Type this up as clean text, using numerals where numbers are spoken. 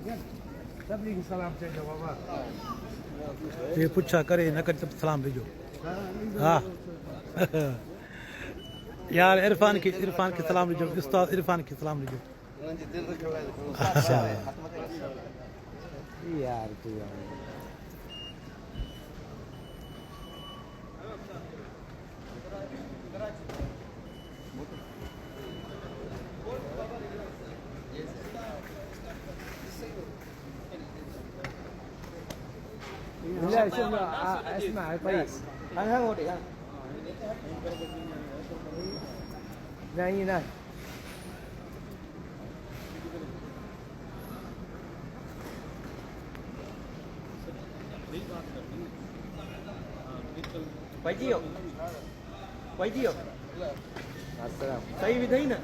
तबलीग सलाम चइजो बाबा ये पुछा करे न कर सलाम भेजो हाँ यार इरफान के सलाम भेजो उस्ताद इरफान के सलाम भेजो यार तू यार لا شوف اسمع طيب انا هوري ها لا هنا Пойдем. Пойдем. Саи видаина.